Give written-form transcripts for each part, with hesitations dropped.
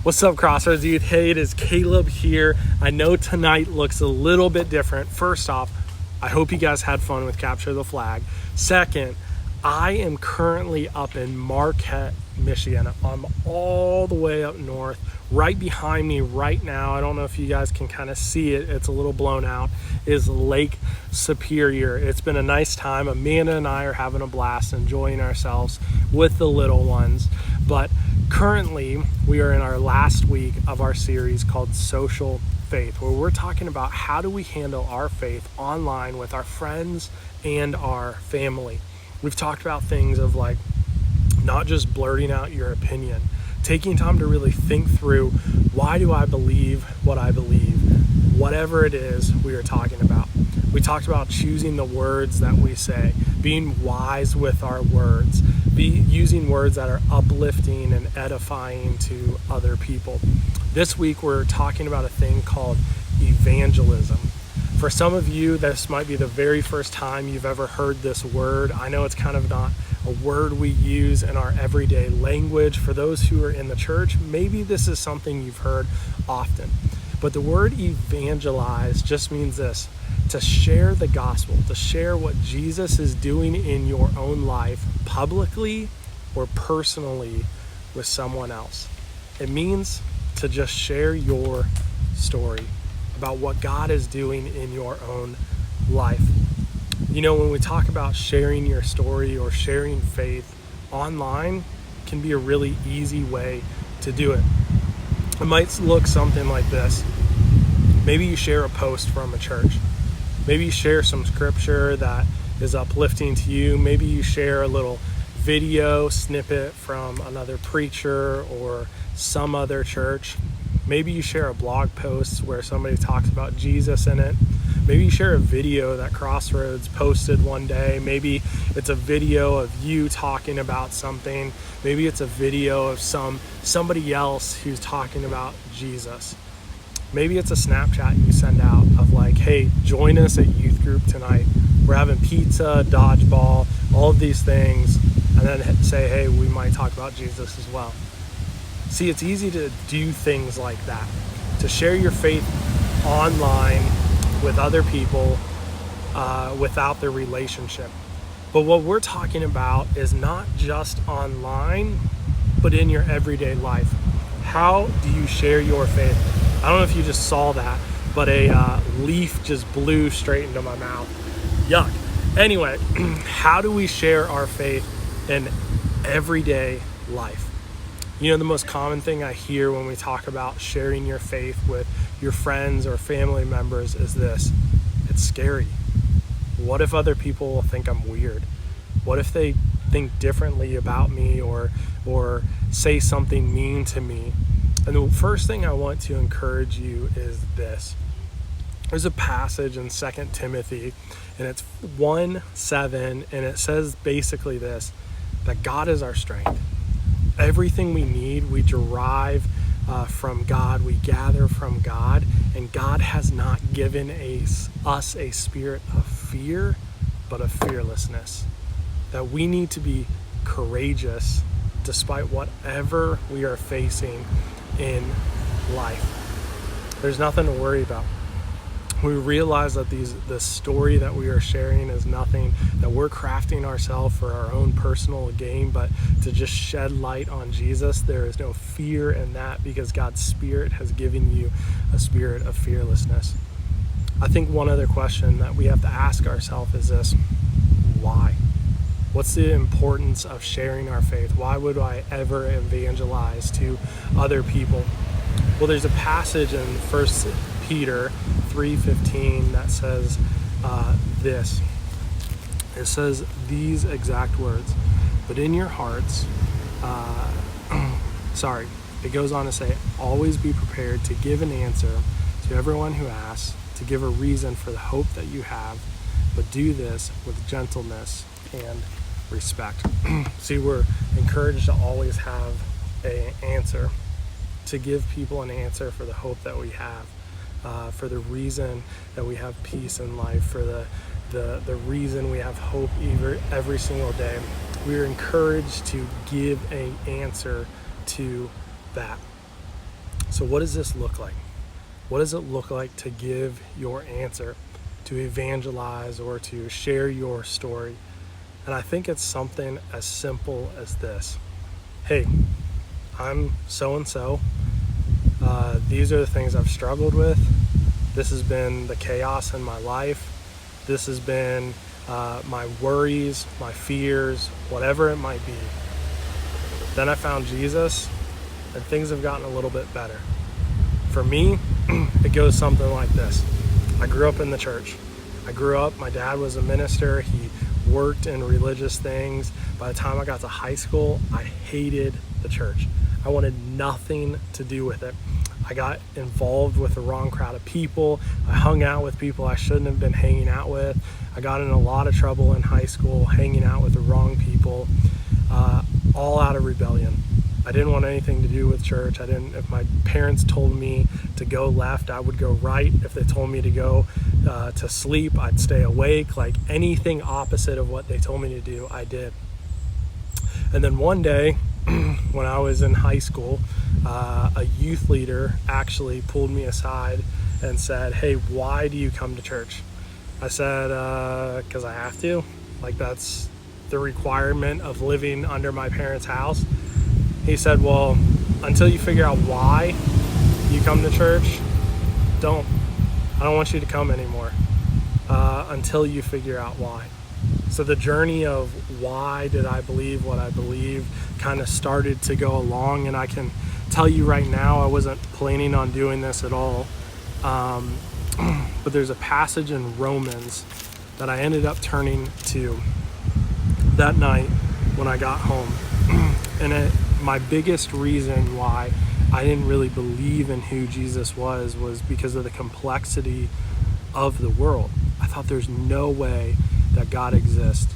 What's up, Crossroads Youth? Hey, it is Caleb here. I know tonight looks a little bit different. First off, I hope you guys had fun with Capture the Flag. Second, I am currently up in Marquette, Michigan. I'm all the way up north. Right behind me right now, I don't know if you guys can kind of see it, it's a little blown out, is Lake Superior. It's been a nice time. Amanda and I are having a blast, enjoying ourselves with the little ones. But currently, we are in our last week of our series called Social Faith, where we're talking about how do we handle our faith online with our friends and our family. We've talked about things of like not just blurting out your opinion, taking time to really think through, why do I believe what I believe? Whatever it is we are talking about. We talked about choosing the words that we say, being wise with our words, using words that are uplifting and edifying to other people. This week we're talking about a thing called evangelism. For some of you, this might be the very first time you've ever heard this word. I know it's kind of not a word we use in our everyday language. For those who are in the church, maybe this is something you've heard often. But the word evangelize just means this: to share the gospel, to share what Jesus is doing in your own life publicly or personally with someone else. It means to just share your story about what God is doing in your own life. You know, when we talk about sharing your story or sharing faith online, can be a really easy way to do it. It might look something like this. Maybe you share a post from a church. Maybe you share some scripture that is uplifting to you. Maybe you share a little video snippet from another preacher or some other church. Maybe you share a blog post where somebody talks about Jesus in it. Maybe you share a video that Crossroads posted one day. Maybe it's a video of you talking about something. Maybe it's a video of somebody else who's talking about Jesus. Maybe it's a Snapchat you send out of like, hey, join us at youth group tonight. We're having pizza, dodgeball, all of these things. And then say, hey, we might talk about Jesus as well. See, it's easy to do things like that, to share your faith online with other people without their relationship. But what we're talking about is not just online, but in your everyday life. How do you share your faith? I don't know if you just saw that, but a leaf just blew straight into my mouth. Yuck. Anyway, how do we share our faith in everyday life? You know, the most common thing I hear when we talk about sharing your faith with your friends or family members is this: it's scary. What if other people will think I'm weird? What if they think differently about me or say something mean to me? And the first thing I want to encourage you is this. There's a passage in 2 Timothy, and it's 1:7, and it says basically this: that God is our strength. Everything we need, we derive from God, we gather from God, and God has not given us a spirit of fear, but of fearlessness. That we need to be courageous despite whatever we are facing in life. There's nothing to worry about. We realize that the story that we are sharing is nothing that we're crafting ourselves for our own personal gain, but to just shed light on Jesus. There is no fear in that because God's Spirit has given you a spirit of fearlessness. I think one other question that we have to ask ourselves is this: why? What's the importance of sharing our faith? Why would I ever evangelize to other people? Well, there's a passage in 1 Peter 3:15 that says this. It says these exact words: but in your hearts, it goes on to say, always be prepared to give an answer to everyone who asks, to give a reason for the hope that you have, but do this with gentleness and respect. See, we're encouraged to always have an answer, to give people an answer for the hope that we have, for the reason that we have peace in life, for the reason we have hope every single day. We are encouraged to give an answer to that. So what does this look like? What does it look like to give your answer, to evangelize, or to share your story? And I think it's something as simple as this. Hey, I'm so-and-so. These are the things I've struggled with. This has been the chaos in my life. This has been my worries, my fears, whatever it might be. Then I found Jesus, and things have gotten a little bit better. For me, it goes something like this. I grew up in the church. My dad was a minister. He worked in religious things. By the time I got to high school, I hated the church. I wanted nothing to do with it. I got involved with the wrong crowd of people. I hung out with people I shouldn't have been hanging out with. I got in a lot of trouble in high school, hanging out with the wrong people, all out of rebellion. I didn't want anything to do with church. If my parents told me to go left, I would go right. If they told me to go to sleep, I'd stay awake. Like anything opposite of what they told me to do, I did. And then one day, when I was in high school, a youth leader actually pulled me aside and said, "Hey, why do you come to church?" I said, "'Cause I have to. Like that's the requirement of living under my parents' house." He said, "Well, until you figure out why you come to church, I don't want you to come anymore until you figure out why." So the journey of why did I believe what I believe kind of started to go along, and I can tell you right now, I wasn't planning on doing this at all. But there's a passage in Romans that I ended up turning to that night when I got home. And my biggest reason why I didn't really believe in who Jesus was because of the complexity of the world. I thought there's no way that God exists.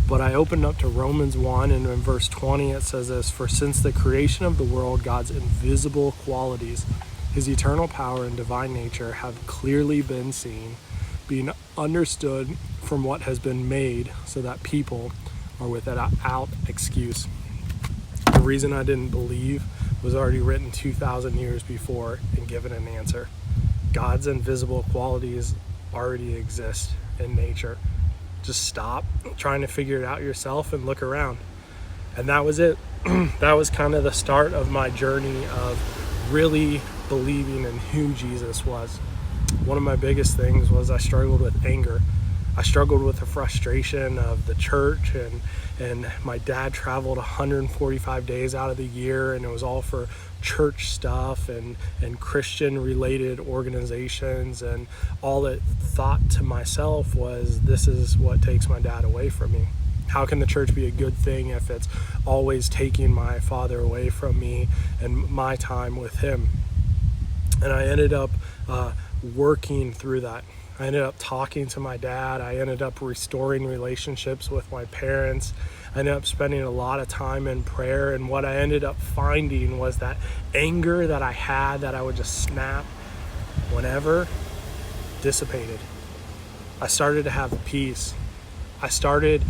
But I opened up to Romans 1, and in verse 20 it says this: "For since the creation of the world, God's invisible qualities, his eternal power and divine nature have clearly been seen, being understood from what has been made, so that people are without excuse." The reason I didn't believe was already written 2,000 years before and given an answer. God's invisible qualities already exist in nature. Just stop trying to figure it out yourself and look around. And that was it. That was kind of the start of my journey of really believing in who Jesus was. One of my biggest things was I struggled with anger. I struggled with the frustration of the church, and my dad traveled 145 days out of the year, and it was all for church stuff and Christian related organizations, and all that thought to myself was, this is what takes my dad away from me. How can the church be a good thing if it's always taking my father away from me and my time with him? And I ended up working through that. I ended up talking to my dad. I ended up restoring relationships with my parents. I ended up spending a lot of time in prayer. And what I ended up finding was that anger that I had, that I would just snap whenever, dissipated. I started to have peace. I started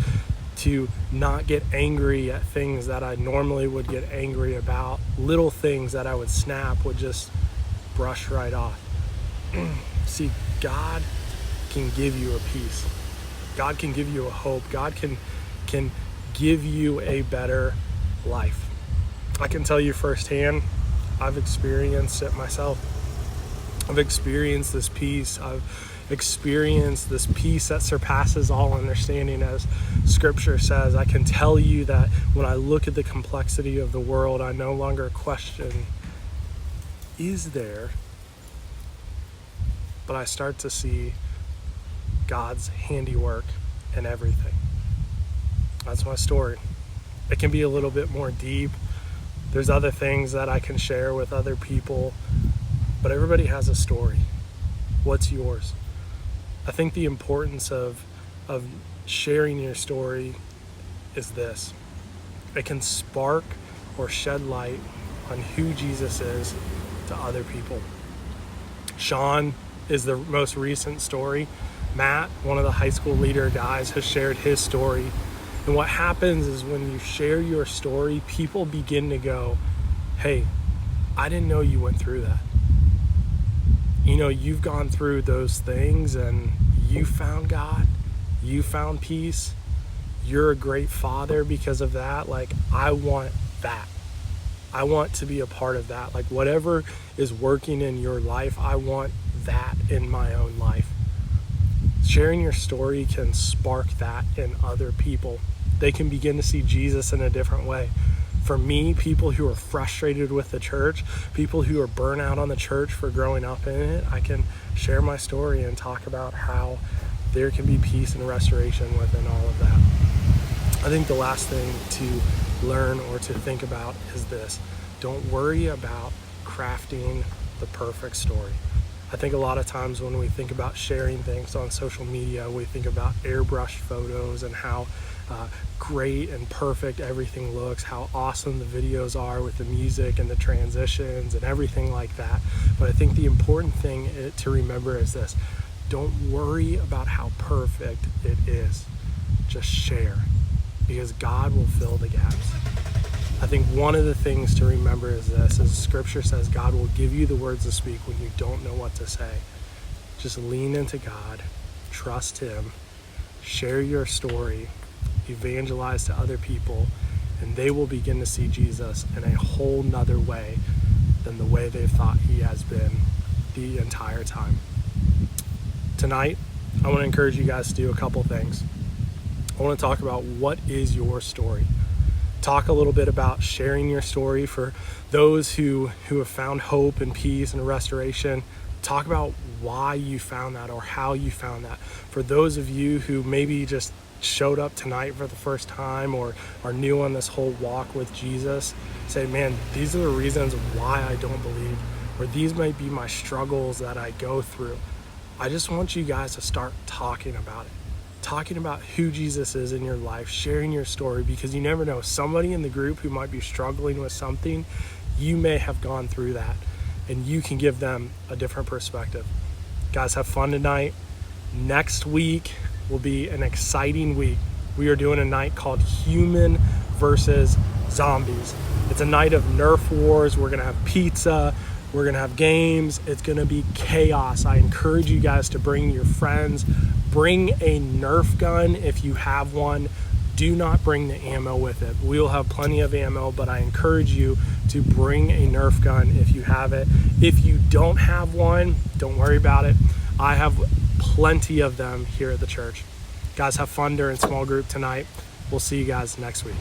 to not get angry at things that I normally would get angry about. Little things that I would snap would just brush right off. See, God can give you a peace. God can give you a hope. God can give you a better life. I can tell you firsthand, I've experienced it myself. I've experienced this peace. I've experienced this peace that surpasses all understanding, as scripture says. I can tell you that when I look at the complexity of the world, I no longer question, is there? But I start to see God's handiwork in everything. That's my story. It can be a little bit more deep. There's other things that I can share with other people, but everybody has a story. What's yours? I think the importance of sharing your story is this. It can spark or shed light on who Jesus is to other people. Sean is the most recent story. Matt, one of the high school leader guys, has shared his story. And what happens is when you share your story, people begin to go, hey, I didn't know you went through that. You've gone through those things and you found God, you found peace. You're a great father because of that. Like, I want that. I want to be a part of that. Like, whatever is working in your life, I want that in my own life. Sharing your story can spark that in other people. They can begin to see Jesus in a different way. For me, people who are frustrated with the church, people who are burnt out on the church for growing up in it, I can share my story and talk about how there can be peace and restoration within all of that. I think the last thing to learn or to think about is this: don't worry about crafting the perfect story. I think a lot of times when we think about sharing things on social media, we think about airbrushed photos and how great and perfect everything looks, how awesome the videos are with the music and the transitions and everything like that. But I think the important thing to remember is this: don't worry about how perfect it is. Just share, because God will fill the gaps. I think one of the things to remember is this: as Scripture says, God will give you the words to speak when you don't know what to say. Just lean into God, trust Him, share your story, evangelize to other people, and they will begin to see Jesus in a whole nother way than the way they thought He has been the entire time. Tonight, I want to encourage you guys to do a couple things. I want to talk about what is your story. Talk a little bit about sharing your story for those who have found hope and peace and restoration. Talk about why you found that or how you found that. For those of you who maybe just showed up tonight for the first time or are new on this whole walk with Jesus, say, man, these are the reasons why I don't believe, or these might be my struggles that I go through. I just want you guys to start talking about it. Talking about who Jesus is in your life, sharing your story, because you never know, somebody in the group who might be struggling with something, you may have gone through that, and you can give them a different perspective. Guys, have fun tonight. Next week will be an exciting week. We are doing a night called Human versus Zombies. It's a night of Nerf wars. We're gonna have pizza. We're gonna have games. It's gonna be chaos. I encourage you guys to bring your friends. Bring a Nerf gun if you have one. Do not bring the ammo with it. We'll have plenty of ammo, but I encourage you to bring a Nerf gun if you have it. If you don't have one, don't worry about it. I have plenty of them here at the church. Guys, have fun during small group tonight. We'll see you guys next week.